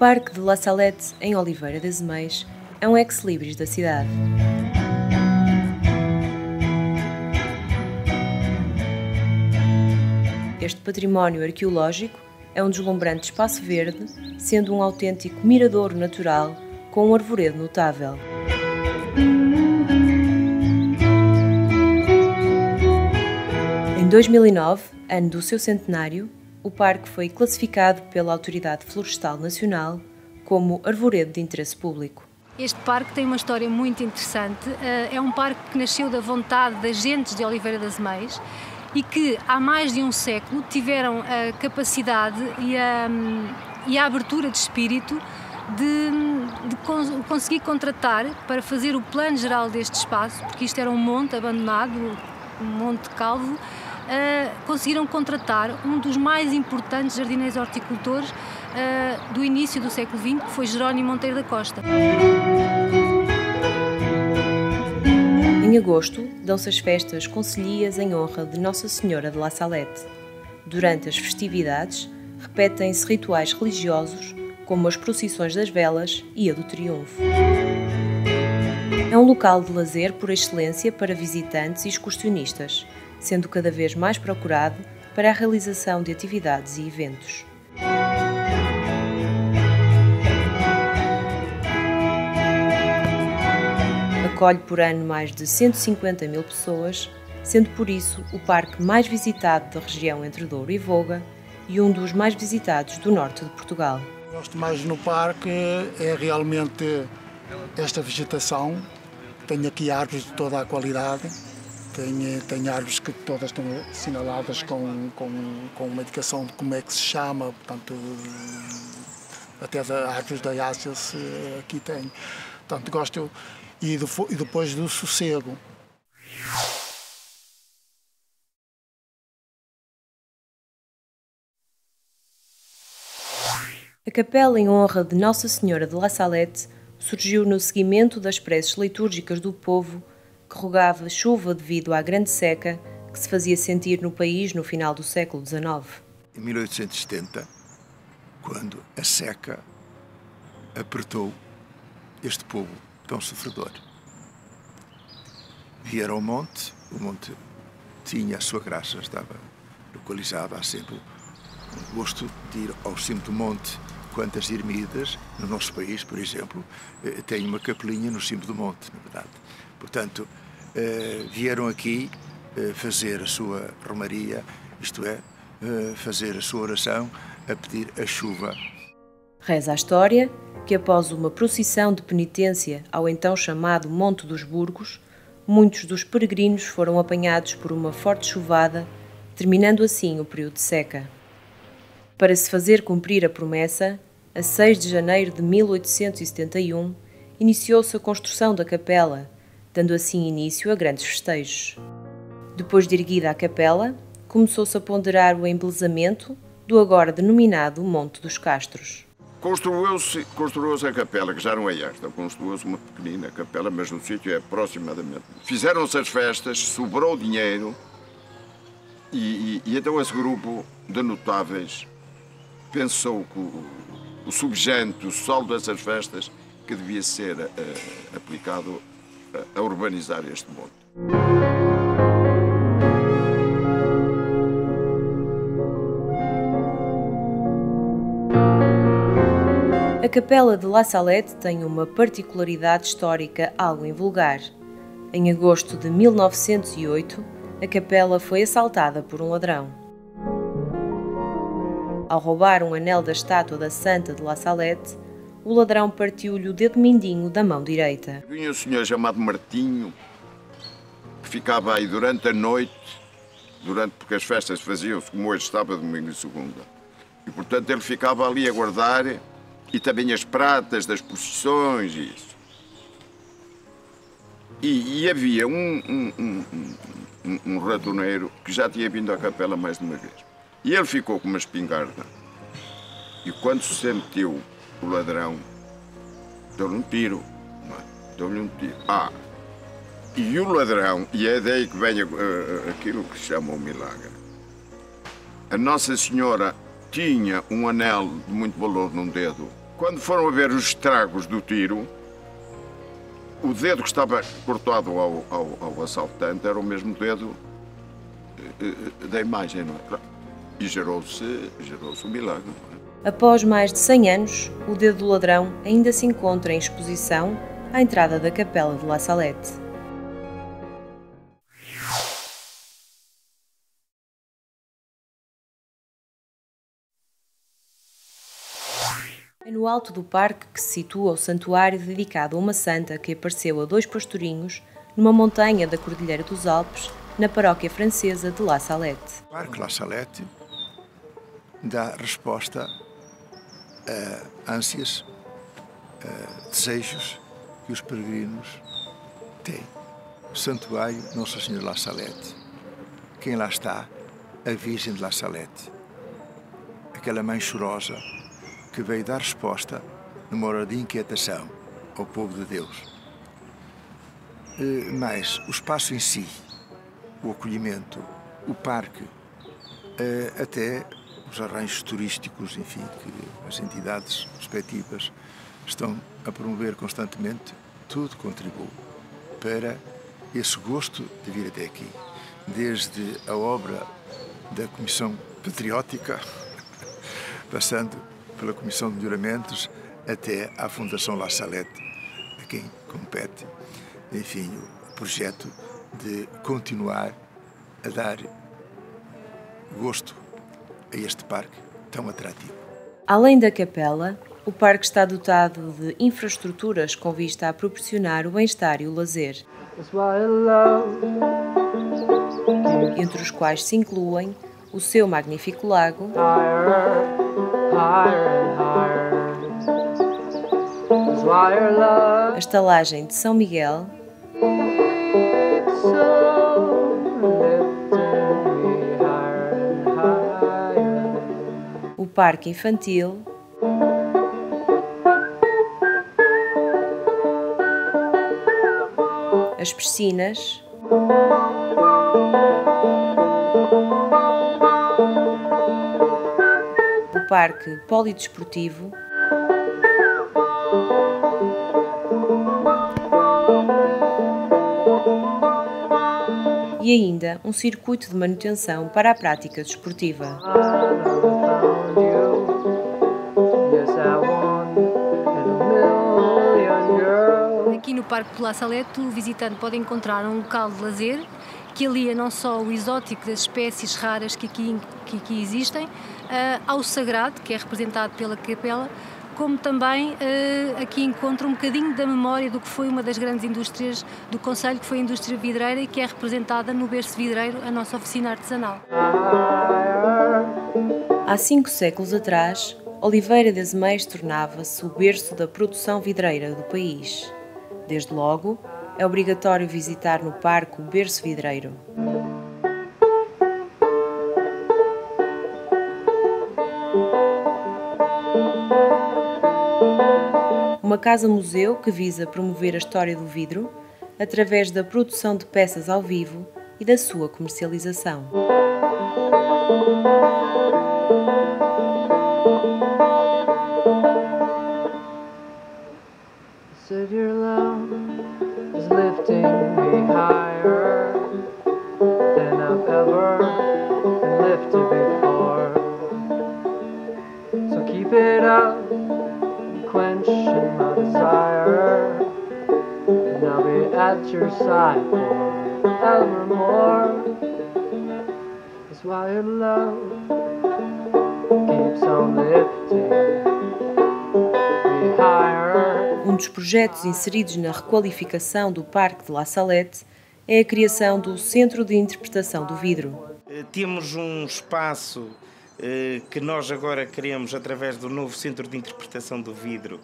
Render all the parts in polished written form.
Parque de La Salette, em Oliveira das Meias, é um ex-libris da cidade. Este património arqueológico é um deslumbrante espaço verde, sendo um autêntico miradouro natural com um arvoredo notável. Em 2009, ano do seu centenário, o parque foi classificado pela Autoridade Florestal Nacional como arvoredo de interesse público. Este parque tem uma história muito interessante. É um parque que nasceu da vontade das gentes de Oliveira das Meias e que há mais de um século tiveram a capacidade e a abertura de espírito de conseguir contratar para fazer o plano geral deste espaço, porque isto era um monte abandonado, um monte calvo. Conseguiram contratar um dos mais importantes jardineiros horticultores do início do século XX, que foi Jerónimo Monteiro da Costa. Em agosto, dão-se as festas concelhias em honra de Nossa Senhora de La Salette. Durante as festividades, repetem-se rituais religiosos, como as procissões das velas e a do triunfo. É um local de lazer por excelência para visitantes e excursionistas, sendo cada vez mais procurado para a realização de atividades e eventos. Acolhe por ano mais de 150 mil pessoas, sendo por isso o parque mais visitado da região entre Douro e Voga e um dos mais visitados do norte de Portugal. O que gosto mais no parque é realmente esta vegetação. Tenho aqui árvores de toda a qualidade. Tem árvores que todas estão assinaladas com uma indicação de como é que se chama, portanto, até as árvores da Ásia aqui tem. Portanto, gosto, e depois do sossego. A capela em honra de Nossa Senhora de La Salette surgiu no seguimento das preces litúrgicas do povo que rogava chuva devido à grande seca que se fazia sentir no país no final do século XIX. Em 1870, quando a seca apertou este povo tão sofredor, vieram ao monte, o monte tinha a sua graça, estava localizado, há sempre o gosto de ir ao cimo do monte. Quantas ermidas, no nosso país, por exemplo, tem uma capelinha no cimo do monte, na verdade. Portanto, vieram aqui fazer a sua romaria, isto é, fazer a sua oração, a pedir a chuva. Reza a história que após uma procissão de penitência ao então chamado Monte dos Burgos, muitos dos peregrinos foram apanhados por uma forte chuvada, terminando assim o período de seca. Para se fazer cumprir a promessa, a 6 de janeiro de 1871, iniciou-se a construção da capela, dando assim início a grandes festejos. Depois de erguida a capela, começou-se a ponderar o embelezamento do agora denominado Monte dos Castros. Construiu-se a capela, que já não é esta, construiu-se uma pequenina capela, mas no sítio é aproximadamente. Fizeram-se as festas, sobrou dinheiro e então esse grupo de notáveis pensou que o subjante, o saldo dessas festas, que devia ser aplicado a urbanizar este monte. A capela de La Salette tem uma particularidade histórica algo invulgar. Em agosto de 1908, a capela foi assaltada por um ladrão. Ao roubar um anel da estátua da Santa de La Salette, o ladrão partiu-lhe o dedo mindinho da mão direita. Vinha um senhor chamado Martinho, que ficava aí durante a noite, porque as festas faziam-se como hoje, sábado, domingo e segunda. E, portanto, ele ficava ali a guardar, e também as pratas das procissões e isso. E havia um ratoneiro que já tinha vindo à capela mais de uma vez. E ele ficou com uma espingarda. E quando se sentiu o ladrão, deu-lhe um tiro. Deu-lhe um tiro. E o ladrão, e é daí que vem aquilo que se chama o milagre. A Nossa Senhora tinha um anel de muito valor num dedo Quando foram a ver os estragos do tiro, o dedo que estava cortado ao assaltante era o mesmo dedo da imagem, não é? E gerou-se um milagre. Após mais de 100 anos, o dedo do ladrão ainda se encontra em exposição à entrada da Capela de La Salette. É no alto do parque que se situa o santuário dedicado a uma santa que apareceu a 2 pastorinhos numa montanha da Cordilheira dos Alpes, na paróquia francesa de La Salette. O Parque La Salette dá resposta a ânsias, a desejos que os peregrinos têm. O santuário Nossa Senhora de La Salette. Quem lá está? A Virgem de La Salette. Aquela mãe chorosa que veio dar resposta numa hora de inquietação ao povo de Deus. Mas o espaço em si, o acolhimento, o parque, até os arranjos turísticos, enfim, que as entidades respectivas estão a promover constantemente, tudo contribui para esse gosto de vir até aqui. Desde a obra da Comissão Patriótica, passando pela Comissão de Melhoramentos, até à Fundação La Salette, a quem compete, enfim, o projeto de continuar a dar gosto a este parque tão atrativo. Além da capela, o parque está dotado de infraestruturas com vista a proporcionar o bem-estar e o lazer, entre os quais se incluem o seu magnífico lago, a estalagem de São Miguel, o parque infantil, as piscinas, o parque polidesportivo, e ainda um circuito de manutenção para a prática desportiva. Aqui no Parque de La Salette, o visitante pode encontrar um local de lazer que alia não só o exótico das espécies raras que aqui existem, ao sagrado, que é representado pela capela, como também aqui encontra um bocadinho da memória do que foi uma das grandes indústrias do concelho, que foi a indústria vidreira, e que é representada no berço vidreiro, a nossa oficina artesanal. Há 5 séculos atrás, Oliveira das Meias tornava-se o berço da produção vidreira do país. Desde logo, é obrigatório visitar no parque o berço vidreiro. Uma casa-museu que visa promover a história do vidro através da produção de peças ao vivo e da sua comercialização. At your side forevermore. That's why your love keeps on lifting me higher. Um dos projetos inseridos na requalificação do Parque de La Salette é a criação do Centro de Interpretação do Vidro. Temos um espaço que nós agora criamos através do novo Centro de Interpretação do Vidro,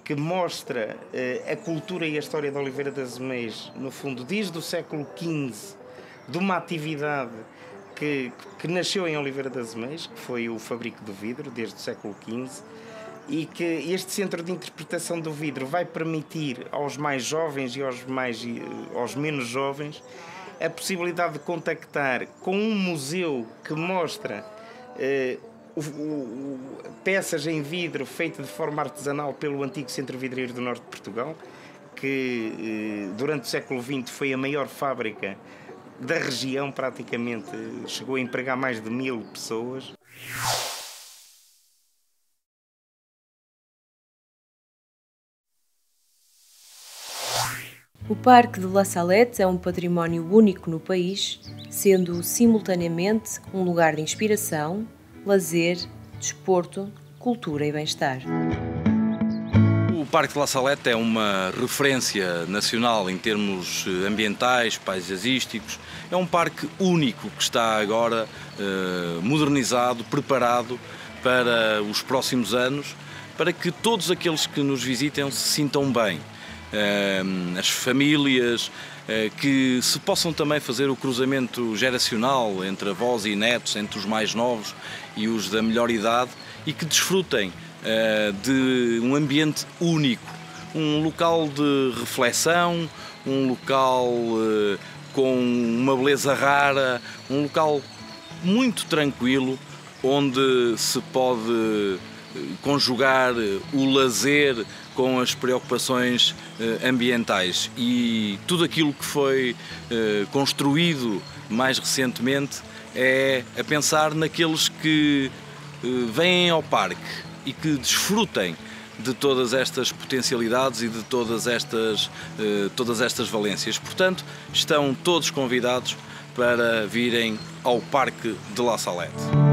que mostra a cultura e a história de Oliveira das Meias, no fundo, desde o século XV, de uma atividade que nasceu em Oliveira das Meias, que foi o fabrico do vidro, desde o século XV, e que este centro de interpretação do vidro vai permitir aos mais jovens e aos menos jovens a possibilidade de contactar com um museu que mostra peças em vidro feitas de forma artesanal pelo antigo Centro Vidreiro do Norte de Portugal, que durante o século XX foi a maior fábrica da região, praticamente chegou a empregar mais de 1000 pessoas. O Parque de La Salette é um património único no país, sendo simultaneamente um lugar de inspiração, lazer, desporto, cultura e bem-estar. O Parque de La Salette é uma referência nacional em termos ambientais, paisagísticos. É um parque único que está agora modernizado, preparado para os próximos anos, para que todos aqueles que nos visitem se sintam bem. As famílias, que se possam também fazer o cruzamento geracional entre avós e netos, entre os mais novos e os da melhor idade, e que desfrutem de um ambiente único, um local de reflexão, um local com uma beleza rara, um local muito tranquilo, onde se pode conjugar o lazer com as preocupações ambientais, e tudo aquilo que foi construído mais recentemente é a pensar naqueles que vêm ao parque e que desfrutem de todas estas potencialidades e de todas estas valências. Portanto, estão todos convidados para virem ao Parque de La Salette.